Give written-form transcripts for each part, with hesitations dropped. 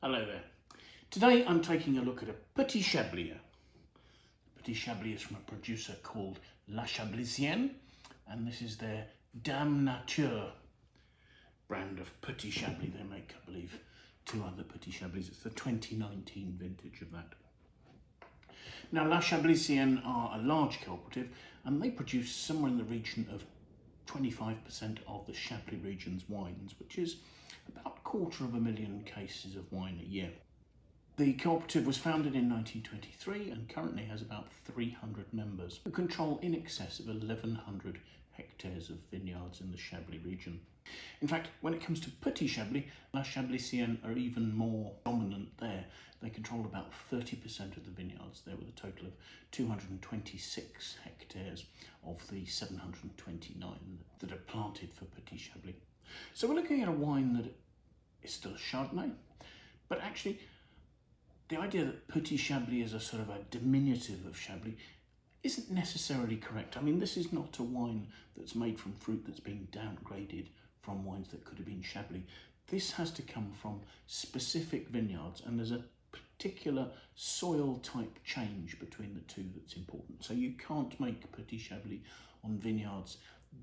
Hello there. Today I'm taking a look at a Petit Chablis. Petit Chablis is from a producer called La Chablisienne, and this is their Dame Nature brand of Petit Chablis. They make, I believe, two other Petit Chablis. It's the 2019 vintage of that. Now, La Chablisienne are a large cooperative, and they produce somewhere in the region of 25% of the Chablis region's wines, which is about 250,000 cases of wine a year. The cooperative was founded in 1923 and currently has about 300 members who control in excess of 1,100 hectares of vineyards in the Chablis region. In fact, when it comes to Petit Chablis, La Chablisienne are even more dominant there. They control about 30% of the vineyards there, with a total of 226 hectares of the 729 that are planted for Petit Chablis. So we're looking at a wine that is still a Chardonnay, but actually the idea that Petit Chablis is a sort of a diminutive of Chablis isn't necessarily correct. I mean, this is not a wine that's made from fruit that's been downgraded from wines that could have been Chablis. This has to come from specific vineyards, and there's a particular soil type change between the two that's important. So you can't make Petit Chablis on vineyards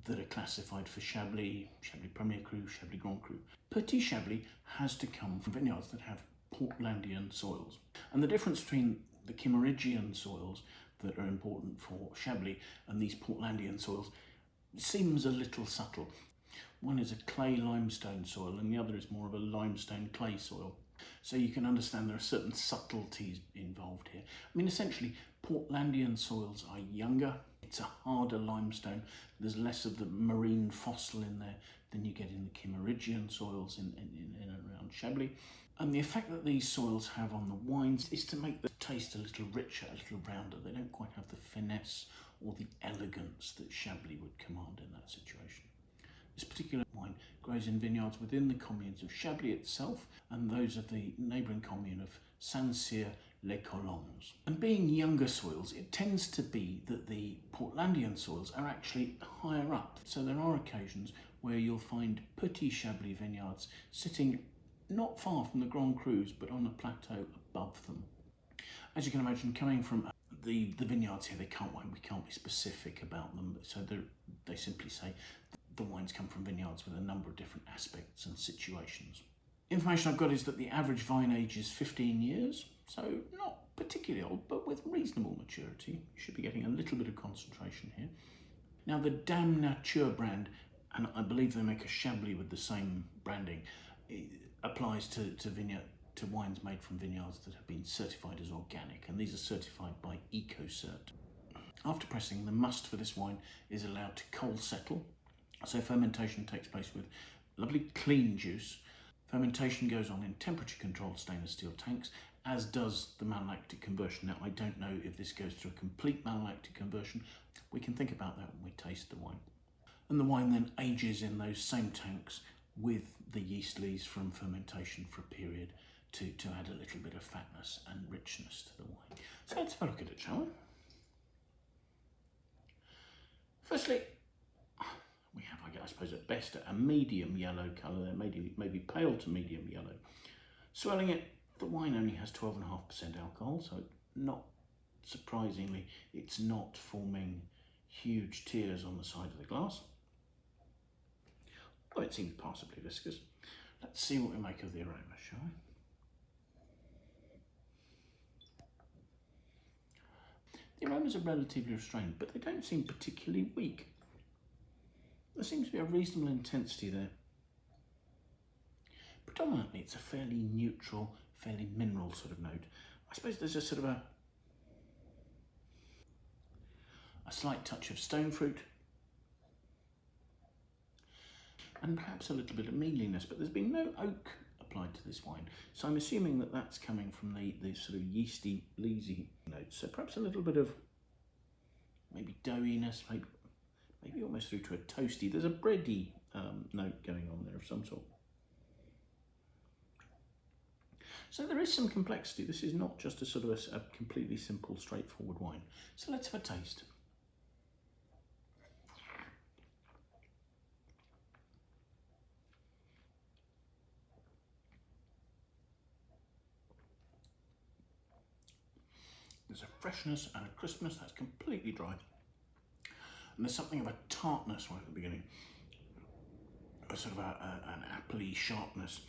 that are classified for Chablis, Chablis Premier Cru, Chablis Grand Cru. Petit Chablis has to come from vineyards that have Portlandian soils. And the difference between the Kimmeridgian soils that are important for Chablis and these Portlandian soils seems a little subtle. One is a clay limestone soil and the other is more of a limestone clay soil. So you can understand there are certain subtleties involved here. I mean, essentially, Portlandian soils are younger. It's a harder limestone. There's less of the marine fossil in there than you get in the Kimmeridgian soils in and around Chablis. And the effect that these soils have on the wines is to make the taste a little richer, a little rounder. They don't quite have the finesse or the elegance that Chablis would command in that situation. This particular wine grows in vineyards within the communes of Chablis itself and those of the neighbouring commune of Saint-Cyr-les-Colommes. And being younger soils, it tends to be that the Portlandian soils are actually higher up. So there are occasions where you'll find Petit Chablis vineyards sitting not far from the Grand Crus, but on a plateau above them. As you can imagine, coming from the vineyards here, we can't be specific about them. So they simply say the wines come from vineyards with a number of different aspects and situations. Information I've got is that the average vine age is 15 years, so not particularly old, but with reasonable maturity. You should be getting a little bit of concentration here. Now, the Dame Nature brand, and I believe they make a Chablis with the same branding, applies to wines made from vineyards that have been certified as organic, and these are certified by EcoCert. After pressing, the must for this wine is allowed to cold settle. So fermentation takes place with lovely clean juice. Fermentation goes on in temperature-controlled stainless steel tanks, as does the malolactic conversion. Now, I don't know if this goes through a complete malolactic conversion. We can think about that when we taste the wine. And the wine then ages in those same tanks with the yeast lees from fermentation for a period to add a little bit of fatness and richness to the wine. So let's have a look at it, shall we? Firstly, we have, I suppose, at best a medium yellow colour there, maybe pale to medium yellow. Swelling it, the wine only has 12.5% alcohol, so not surprisingly, it's not forming huge tears on the side of the glass. Oh, it seems passably viscous. Let's see what we make of the aroma, shall we? The aromas are relatively restrained, but they don't seem particularly weak. There seems to be a reasonable intensity there. Predominantly, it's a fairly neutral, fairly mineral sort of note. I suppose there's a sort of a slight touch of stone fruit, and perhaps a little bit of mealiness, but there's been no oak applied to this wine. So I'm assuming that that's coming from the sort of yeasty, leesy notes. So perhaps a little bit of maybe doughiness, maybe almost through to a toasty. There's a bready note going on there of some sort. So there is some complexity. This is not just a sort of a completely simple, straightforward wine. So let's have a taste. There's a freshness and a crispness that's completely dry. And there's something of a tartness right at the beginning. A sort of an appley sharpness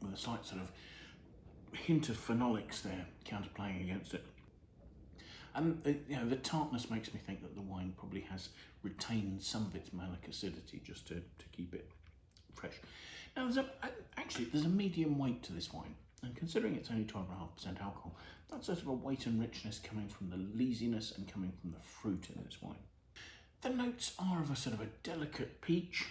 with a slight sort of hint of phenolics there counterplaying against it. And the tartness makes me think that the wine probably has retained some of its malic acidity just to keep it fresh. Now there's a medium weight to this wine, and considering it's only 12.5% alcohol, that's sort of a weight and richness coming from the leesiness and coming from the fruit in this wine. The notes are of a sort of a delicate peach,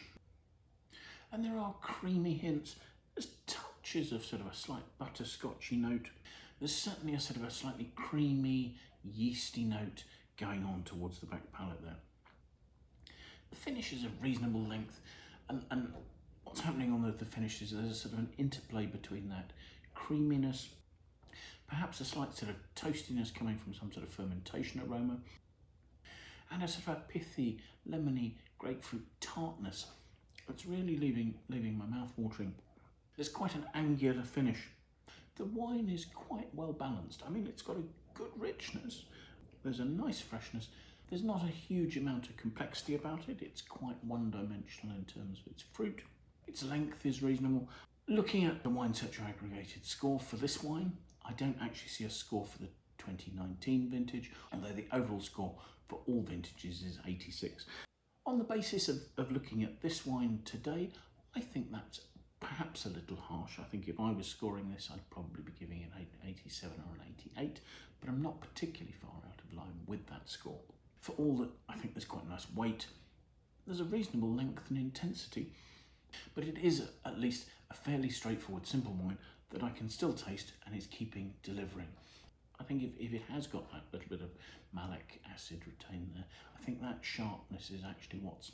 and there are creamy hints. There's touches of sort of a slight butterscotchy note. There's certainly a sort of a slightly creamy, yeasty note going on towards the back palate there. The finish is of reasonable length, and what's happening on the finish is there's a sort of an interplay between that creaminess, perhaps a slight sort of toastiness coming from some sort of fermentation aroma, and a sort of a pithy, lemony, grapefruit tartness that's really leaving my mouth watering. There's quite an angular finish. The wine is quite well balanced. I mean, it's got a good richness. There's a nice freshness. There's not a huge amount of complexity about it. It's quite one-dimensional in terms of its fruit. Its length is reasonable. Looking at the Wine Searcher aggregated score for this wine, I don't actually see a score for the 2019 vintage, although the overall score for all vintages is 86. On the basis of looking at this wine today, I think that's perhaps a little harsh. I think if I was scoring this, I'd probably be giving it an 87 or an 88, but I'm not particularly far out of line with that score. For all that, I think there's quite a nice weight. There's a reasonable length and intensity, but it is at least a fairly straightforward, simple wine that I can still taste and is delivering. I think if it has got that little bit of malic acid retained there, I think that sharpness is actually what's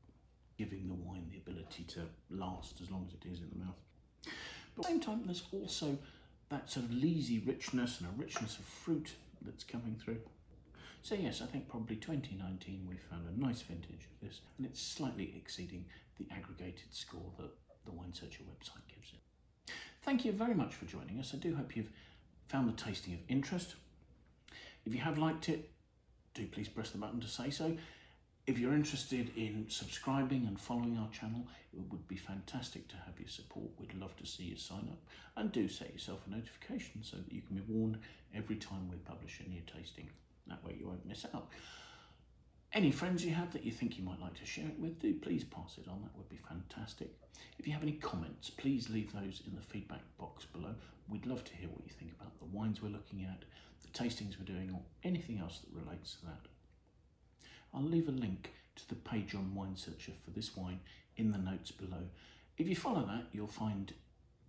giving the wine the ability to last as long as it is in the mouth. But at the same time, there's also that sort of leesy richness and a richness of fruit that's coming through. So yes, I think probably 2019 we found a nice vintage of this, and it's slightly exceeding the aggregated score that the Wine Searcher website gives it. Thank you very much for joining us. I do hope you've found the tasting of interest. If you have liked it, do please press the button to say so. If you're interested in subscribing and following our channel, it would be fantastic to have your support. We'd love to see you sign up, and do set yourself a notification so that you can be warned every time we publish a new tasting. That way you won't miss out. Any friends you have that you think you might like to share it with, do please pass it on. That would be fantastic. If you have any comments, please leave those in the feedback box below. We'd love to hear what you think about the wines we're looking at, the tastings we're doing, or anything else that relates to that. I'll leave a link to the page on Wine Searcher for this wine in the notes below. If you follow that, you'll find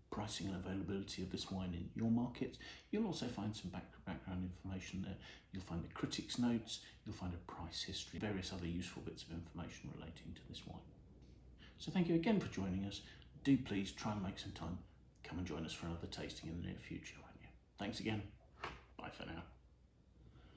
pricing and availability of this wine in your markets. You'll also find some background information there. You'll find the critics' notes, you'll find a price history, various other useful bits of information relating to this wine. So thank you again for joining us. Do please try and make some time. Come and join us for another tasting in the near future, won't you? Thanks again. Bye for now.